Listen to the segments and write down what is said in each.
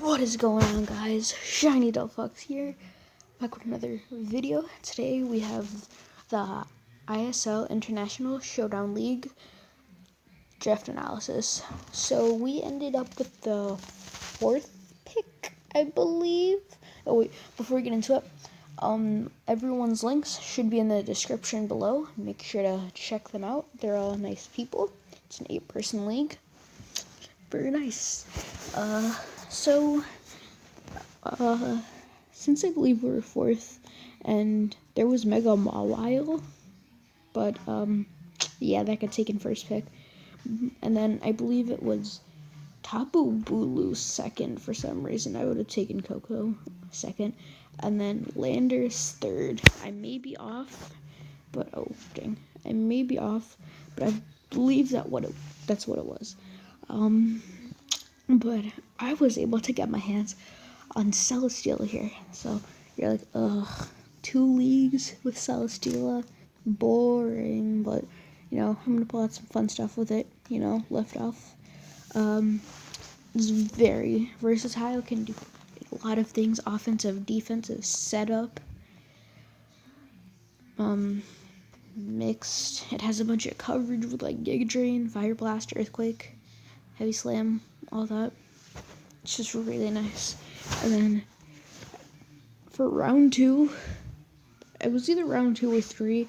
What is going on, guys? Shiny Fox here, back with another video. Today we have the ISL International Showdown League draft analysis. So we ended up with the 4th pick, I believe. Oh wait, before we get into it, everyone's links should be in the description below. Make sure to check them out. They're all nice people. It's an 8-person league. Very nice. Since I believe we were 4th, and there was Mega Mawile, but, yeah, that got taken first pick. And then I believe it was Tapu Bulu 2nd for some reason. I would have taken Coco 2nd. And then Landers 3rd. I may be off, but, oh, dang. I may be off, but I believe that's what it was. But I was able to get my hands on Celesteela here. So you're like, ugh, 2 leagues with Celesteela, boring. But I'm gonna pull out some fun stuff with it. Left off. It's very versatile. Can do a lot of things: offensive, defensive, setup. Mixed. It has a bunch of coverage with like Giga Drain, Fire Blast, Earthquake, Heavy Slam, all that. It's just really nice. And then for round 2, it was either round 2 or 3.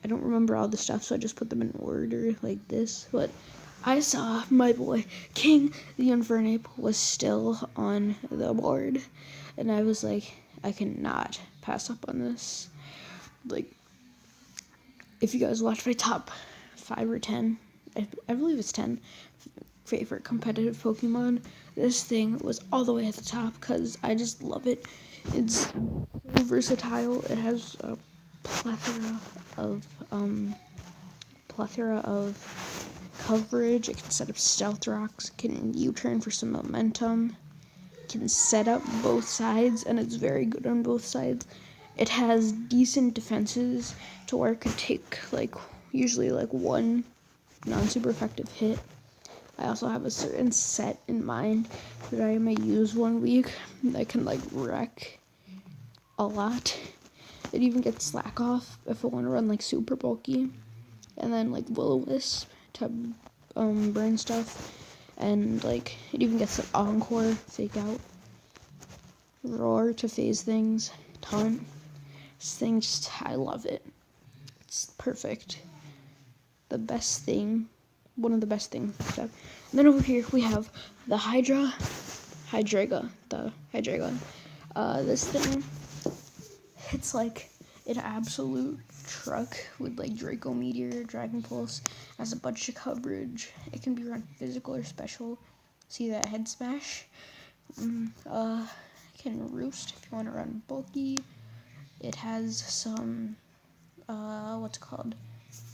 I don't remember all the stuff, so I just put them in order like this. But I saw my boy King the Infernape was still on the board, and I was like, I cannot pass up on this. Like, if you guys watch my top 5 or 10, I believe it's 10 favorite competitive Pokemon, this thing was all the way at the top because I just love it. It's so versatile. It has a plethora of coverage. It can set up Stealth Rocks. It can U-turn for some momentum. It can set up both sides, and it's very good on both sides. It has decent defenses to where it could take usually one non-super effective hit. I also have a certain set in mind that I may use one week that can wreck a lot. It even gets Slack Off if I want to run super bulky, and then Will-O-Wisp to burn stuff, and it even gets an Encore, Fake Out, Roar to phase things, Taunt. This thing I love it. It's perfect. The best thing. One of the best things. And then over here we have the Hydreigon. This thing, it's like an absolute truck with Draco Meteor, Dragon Pulse, has a bunch of coverage. It can be run physical or special. See that head smash? It can roost if you want to run bulky. It has some what's it called?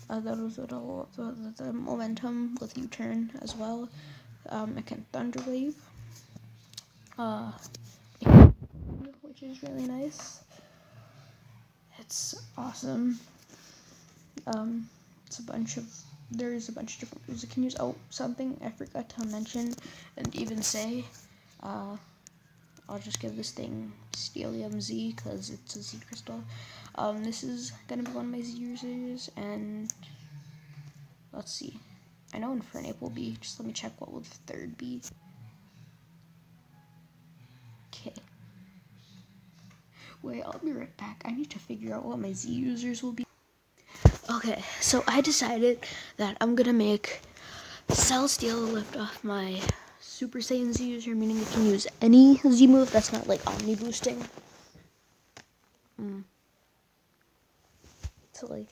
The momentum with U-turn as well. It can Thunder Wave, which is really nice. It's awesome. There's a bunch of different moves it can use. Oh, something I forgot to mention and even say. I'll just give this thing Steelium Z because it's a Z crystal. This is gonna be one of my Z users, and let's see. I know Infernape will be. Just let me check what will the 3rd be. Okay. Wait, I'll be right back. I need to figure out what my Z users will be. Okay, so I decided that I'm gonna make Celesteela lift off my Super Saiyan Z user, meaning it can use any Z move that's not Omni boosting. To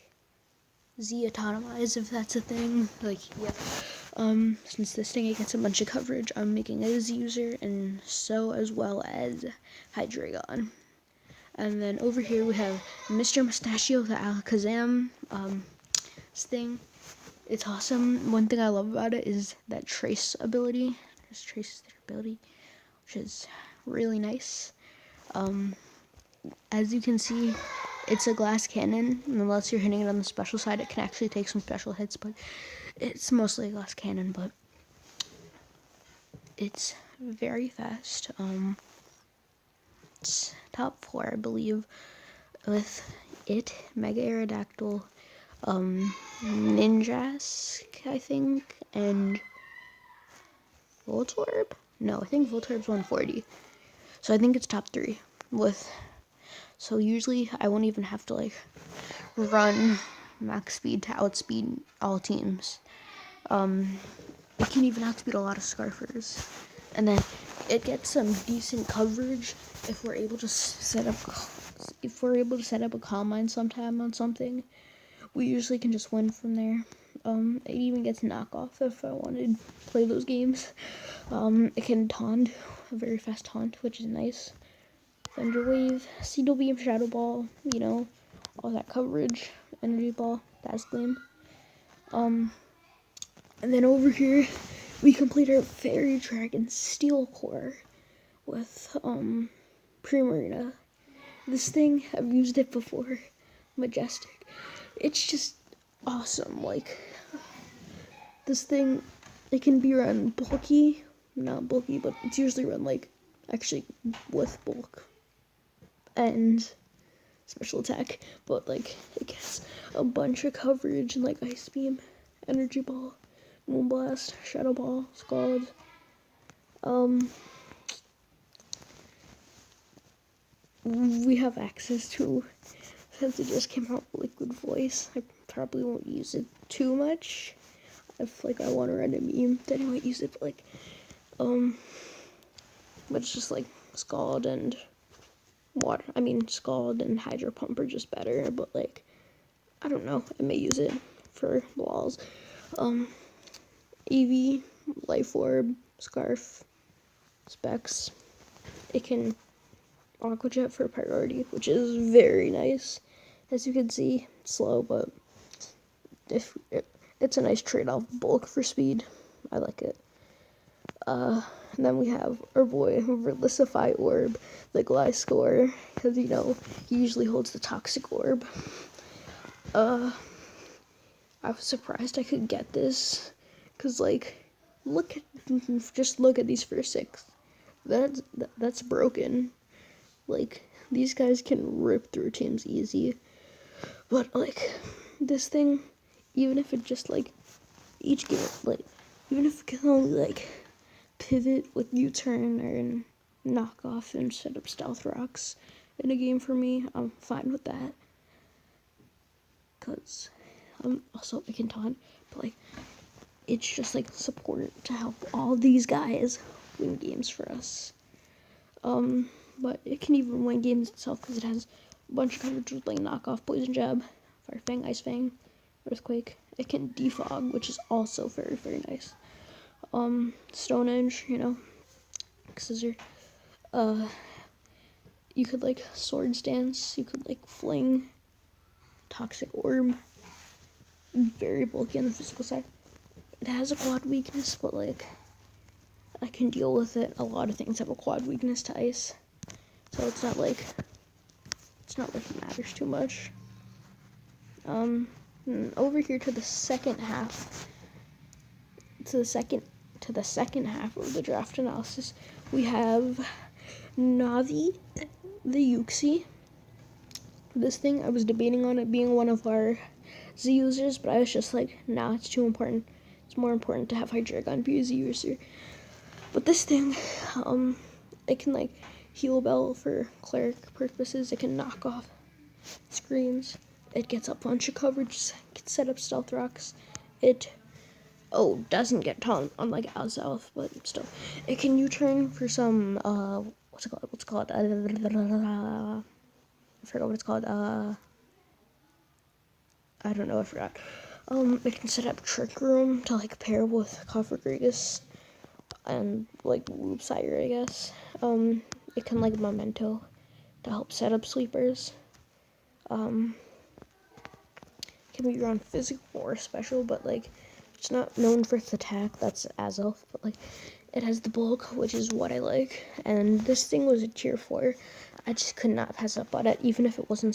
Z autonomize, if that's a thing. Since this thing gets a bunch of coverage, I'm making it a Z user, and so as well as Hydreigon. And then over here we have Mr. Mustachio, the Alakazam. This thing, it's awesome. One thing I love about it is that trace ability. It just traces their ability, which is really nice. As you can see, it's a glass cannon, and unless you're hitting it on the special side, it can actually take some special hits, but it's mostly a glass cannon. But it's very fast. It's top 4, I believe, with it, Mega Aerodactyl, Ninjask, I think, and Voltorb? No, I think Voltorb's 140. So I think it's top 3 with, so usually I won't even have to like run max speed to outspeed all teams. It can even outspeed a lot of Scarfers. And then it gets some decent coverage if we're able to set up a calm mind sometime on something. We usually can just win from there. It even gets knockoff if I wanted to play those games. It can taunt, a very fast taunt, which is nice. Thunder Wave, Seedle Beam, Shadow Ball, you know, all that coverage. Energy Ball, Dazzle Gleam. And then over here, we complete our Fairy Dragon Steel Core with Primarina. This thing, I've used it before. Majestic. It's just awesome. Like, this thing, it can be run bulky, not bulky, but it's usually run like actually with bulk and special attack, but like it gets a bunch of coverage like Ice Beam, Energy Ball, Moonblast, Shadow Ball, Scald. We have access to, since it just came out, Liquid Voice. I probably won't use it too much. If like I want to run a meme, then I might use it. But like, but it's just like Scald and water. I mean, Scald and Hydro Pump are just better. But like, I don't know. I may use it for walls. Eevee, Life Orb, Scarf, Specs. It can Aqua Jet for priority, which is very nice. As you can see, it's slow, but it's a nice trade-off. Bulk for speed. I like it. And then we have our boy Relisify Orb, the Gliscor, because you know he usually holds the Toxic Orb. I was surprised I could get this, cause like, just look at these first 6. That's broken. Like, these guys can rip through teams easy. But like, this thing, even if it just like each game, like even if it can only like pivot with U-turn or knock off and set up stealth rocks in a game for me, I'm fine with that. Cause also I can taunt, but like it's just like support to help all these guys win games for us. But it can even win games itself because it has a bunch of coverage with like knockoff, Poison Jab, Fire Fang, Ice Fang, Earthquake. It can defog, which is also very, very nice. Stone Edge, you know, Scissor. You could like Swords Dance, you could like Fling, Toxic Orb. Very bulky on the physical side. It has a quad weakness, but like I can deal with it. A lot of things have a quad weakness to ice, so it's not like it matters too much. Over here to the second half, to the second half of the draft analysis, we have Navi, the Uxie. This thing, I was debating on it being one of our Z users, but I was just like, nah, it's too important. It's more important to have Hydreigon be a Z user. But this thing, it can like heal Bell for cleric purposes. It can knock off screens. It gets a bunch of coverage. It can set up stealth rocks. It doesn't get taunt unlike Azelf, but still, it can U-turn for some what's it called? I forgot what it's called. I don't know. I forgot. It can set up Trick Room to like pair with Cofagrigus and like Loop Sire, I guess. It can like Memento to help set up sleepers. Can be run physical or special, but like it's not known for its attack. That's Azelf, but like it has the bulk, which is what I like. And this thing was a tier 4. I just could not pass up on it, even if it was a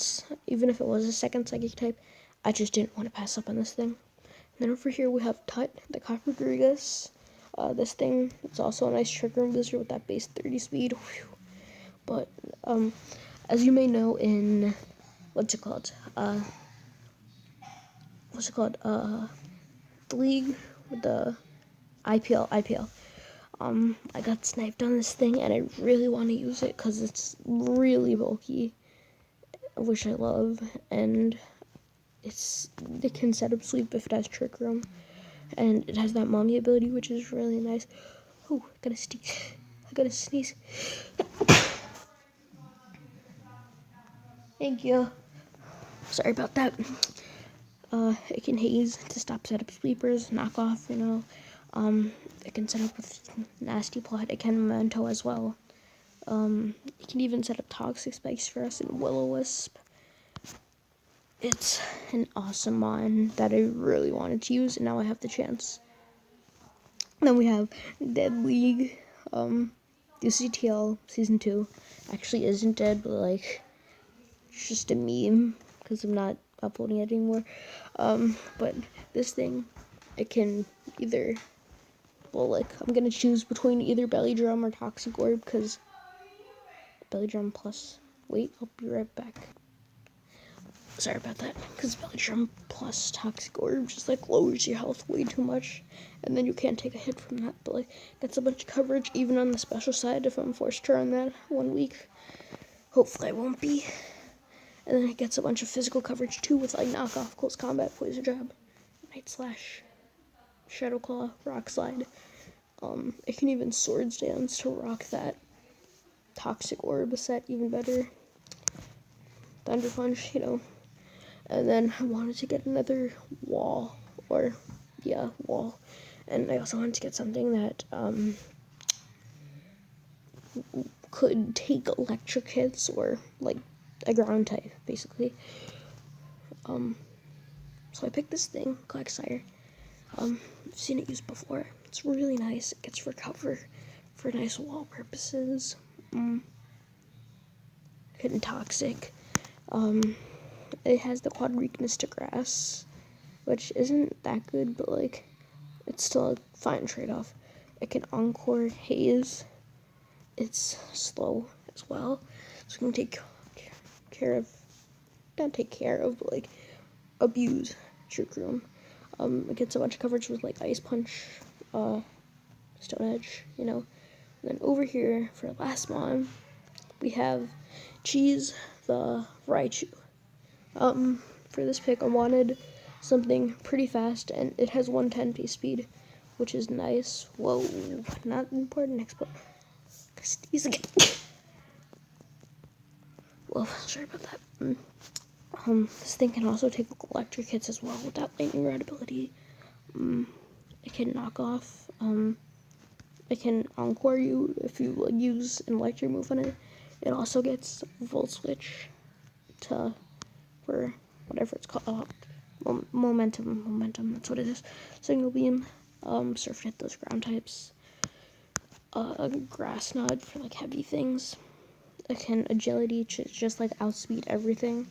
second psychic type. I just didn't want to pass up on this thing. And then over here we have Tut, the Coppergrigus. This thing, it's also a nice trigger booster with that base 30 speed. Whew. But as you may know, in what's it called? The league with the IPL. I got sniped on this thing, and I really want to use it because it's really bulky, which I love, and it can set up sleep if it has trick room, and it has that mommy ability, which is really nice. Oh, I gotta sneeze. Thank you. Sorry about that. It can haze to stop setup sleepers, knock off, it can set up with nasty plot. It can memento as well. It can even set up toxic spikes for us in Will-O-Wisp. It's an awesome mon that I really wanted to use, and now I have the chance. Then we have Dead League, UCTL Season 2. Actually isn't dead, but like, it's just a meme, because I'm not uploading it anymore. But this thing, it can either, I'm gonna choose between either Belly Drum or Toxic Orb, because Belly Drum plus, wait, I'll be right back. Sorry about that, because Belly Drum plus Toxic Orb just like lowers your health way too much, and then you can't take a hit from that, but like, that's a bunch of coverage, even on the special side, if I'm forced to run that 1 week. Hopefully I won't be. And then it gets a bunch of physical coverage too, with like knockoff, close combat, poison jab, night slash, shadow claw, rock slide. It can even swords dance to rock that Toxic Orb set even better. Thunder Punch, And then I wanted to get another wall, wall. And I also wanted to get something that could take electric hits, or like a ground type, basically. So I picked this thing, Quagsire. I've seen it used before. It's really nice. It gets recover for nice wall purposes. Hitting toxic. It has the quad weakness to grass, which isn't that good, but like, it's still a fine trade-off. It can encore haze. It's slow as well, so you can take care of, not take care of, but like, abuse Trick Room. It gets a bunch of coverage with like Ice Punch, Stone Edge, And then over here for last mon, we have Cheese the Raichu. For this pick, I wanted something pretty fast, and it has 110 pace speed, which is nice. Whoa, not important export. Sneeze again. Well, sorry about that. This thing can also take electric hits as well with that lightning rod ability. It can knock off. It can encore you if you use an electric move on it. It also gets Volt Switch for whatever it's called. Momentum, that's what it is. Signal Beam, Surf Hit, those ground types. Grass Nod for like heavy things. It can Agility, just like outspeed everything.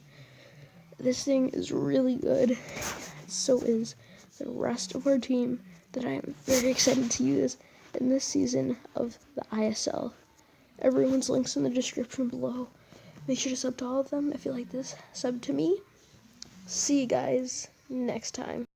This thing is really good. So is the rest of our team that I am very excited to use in this season of the ISL. Everyone's links in the description below. Make sure to sub to all of them if you like this. Sub to me. See you guys next time.